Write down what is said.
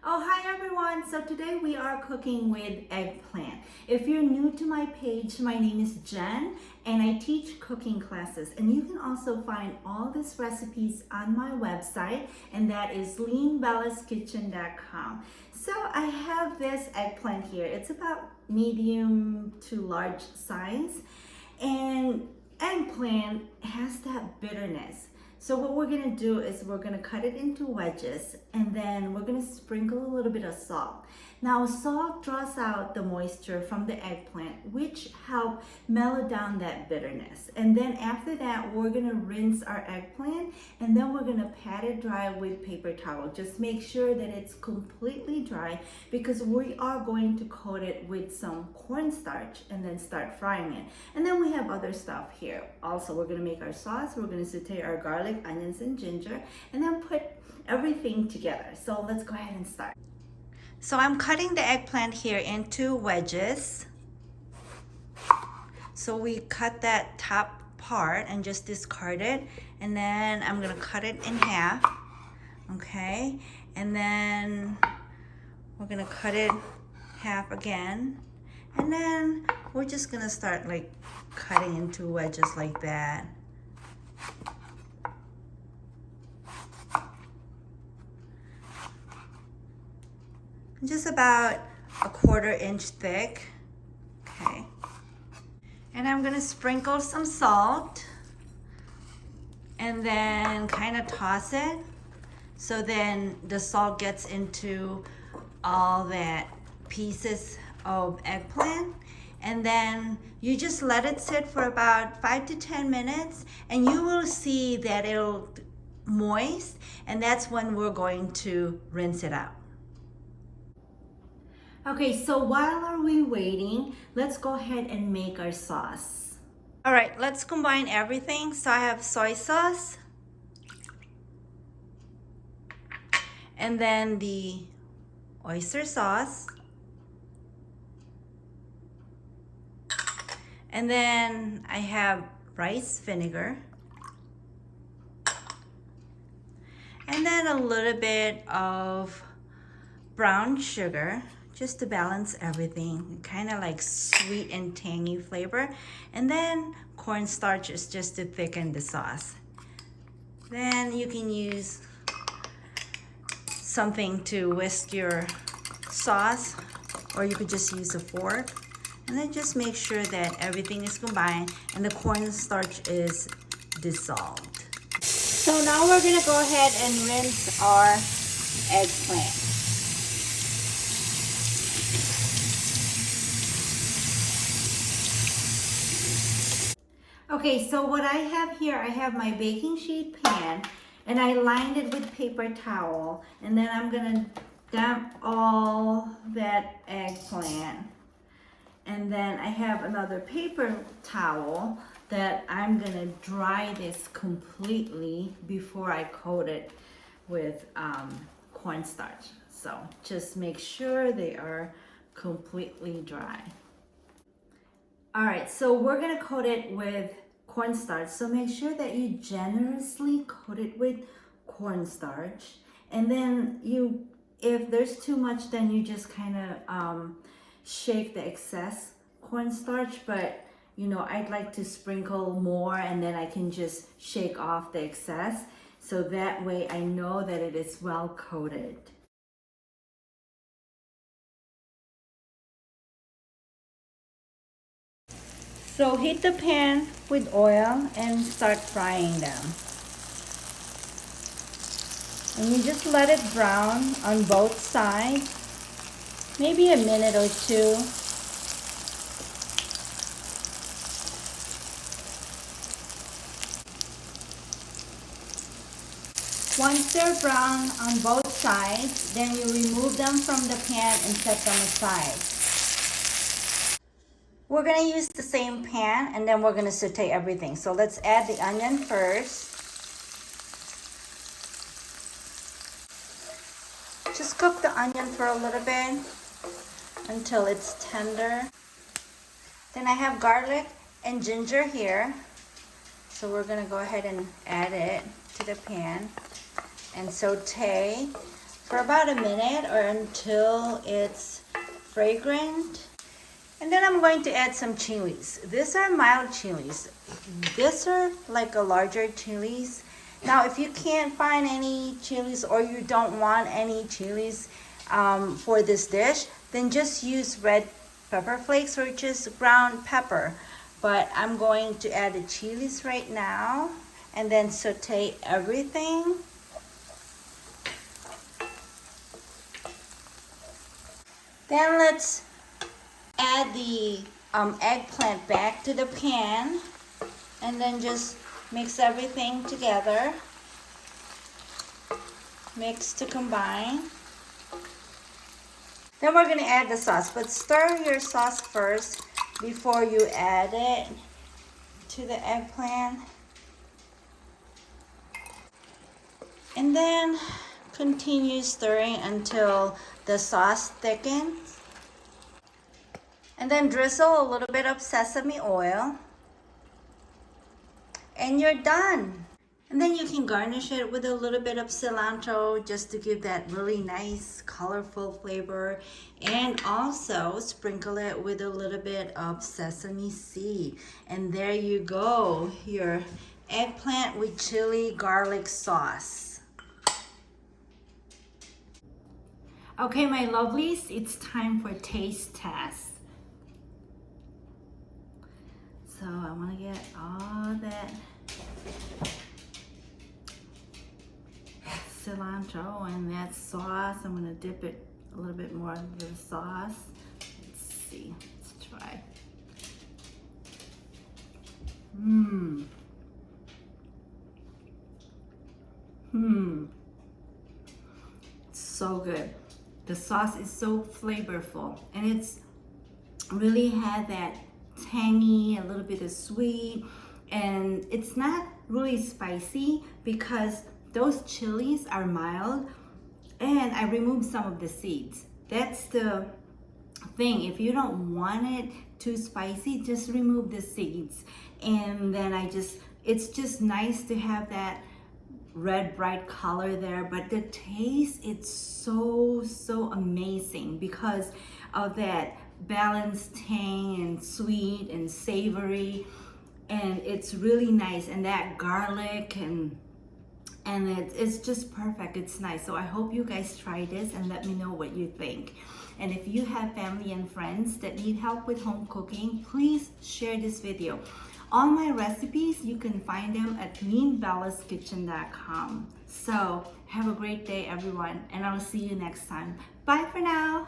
Oh, hi everyone. So today we are cooking with eggplant. If you're new to my page, my name is Jen and I teach cooking classes. And you can also find all these recipes on my website, and that is leanbellaskitchen.com. So I have this eggplant here. It's about medium to large size. And eggplant has that bitterness. So what we're gonna do is we're gonna cut it into wedges, and then we're gonna sprinkle a little bit of salt. Now salt draws out the moisture from the eggplant, which help mellow down that bitterness. And then after that, we're gonna rinse our eggplant, and then we're gonna pat it dry with paper towel. Just make sure that it's completely dry, because we are going to coat it with some cornstarch and then start frying it. And then we have other stuff here. Also, we're gonna make our sauce. We're gonna saute our garlic, onions, and ginger, and then put everything together. So let's go ahead and start. So I'm cutting the eggplant here into wedges. So we cut that top part and just discard it, and then I'm gonna cut it in half, okay? And then we're gonna cut it half again, and then we're just gonna start like cutting into wedges like that. Just about a 1/4 inch thick, okay? And I'm gonna sprinkle some salt and then kind of toss it so then the salt gets into all that pieces of eggplant. And then you just let it sit for about 5 to 10 minutes, and you will see that it'll moist, and that's when we're going to rinse it out. Okay, so while are we waiting, let's go ahead and make our sauce. All right, let's combine everything. So I have soy sauce, and then the oyster sauce, and then I have rice vinegar, and then a little bit of brown sugar, just to balance everything, kind of like sweet and tangy flavor. And then cornstarch is just to thicken the sauce. Then you can use something to whisk your sauce, or you could just use a fork. And then just make sure that everything is combined and the cornstarch is dissolved. So now we're gonna go ahead and rinse our eggplant. Okay, so what I have here, I have my baking sheet pan, and I lined it with paper towel, and then I'm gonna dump all that eggplant. And then I have another paper towel that I'm gonna dry this completely before I coat it with cornstarch. So just make sure they are completely dry. All right, so we're gonna coat it with cornstarch. So make sure that you generously coat it with cornstarch. And then if there's too much, then you just kind of shake the excess cornstarch. But I'd like to sprinkle more, and then I can just shake off the excess. So that way I know that it is well coated. So heat the pan with oil and start frying them. And you just let it brown on both sides, maybe a minute or two. Once they're brown on both sides, then you remove them from the pan and set them aside. We're gonna use the same pan, and then we're gonna saute everything. So let's add the onion first. Just cook the onion for a little bit until it's tender. Then I have garlic and ginger here. So we're gonna go ahead and add it to the pan and saute for about a minute or until it's fragrant. And then I'm going to add some chilies. These are mild chilies. These are like a larger chilies. Now, if you can't find any chilies or you don't want any chilies for this dish, then just use red pepper flakes or just ground pepper. But I'm going to add the chilies right now and then saute everything. Then let's add the eggplant back to the pan and then just mix everything together. Mix to combine. Then we're going to add the sauce, but stir your sauce first before you add it to the eggplant. And then continue stirring until the sauce thickens. And then drizzle a little bit of sesame oil. And you're done. And then you can garnish it with a little bit of cilantro just to give that really nice, colorful flavor. And also sprinkle it with a little bit of sesame seed. And there you go, your eggplant with chili garlic sauce. Okay, my lovelies, it's time for taste test. So I want to get all that cilantro and that sauce. I'm going to dip it a little bit more into the sauce. Let's see. Let's try. So good. The sauce is so flavorful and it's really had that tangy, a little bit of sweet, and it's not really spicy because those chilies are mild and I removed some of the seeds. That's the thing. If you don't want it too spicy, just remove the seeds. And then it's just nice to have that red bright color there, but the taste, it's so amazing because of that balanced tang and sweet and savory, and it's really nice, and that garlic and it's just perfect. It's nice. So I hope you guys try this and let me know what you think. And if you have family and friends that need help with home cooking, please share this video. All my recipes, you can find them at meanbellaskitchen.com. So have a great day, everyone, and I'll see you next time. Bye for now.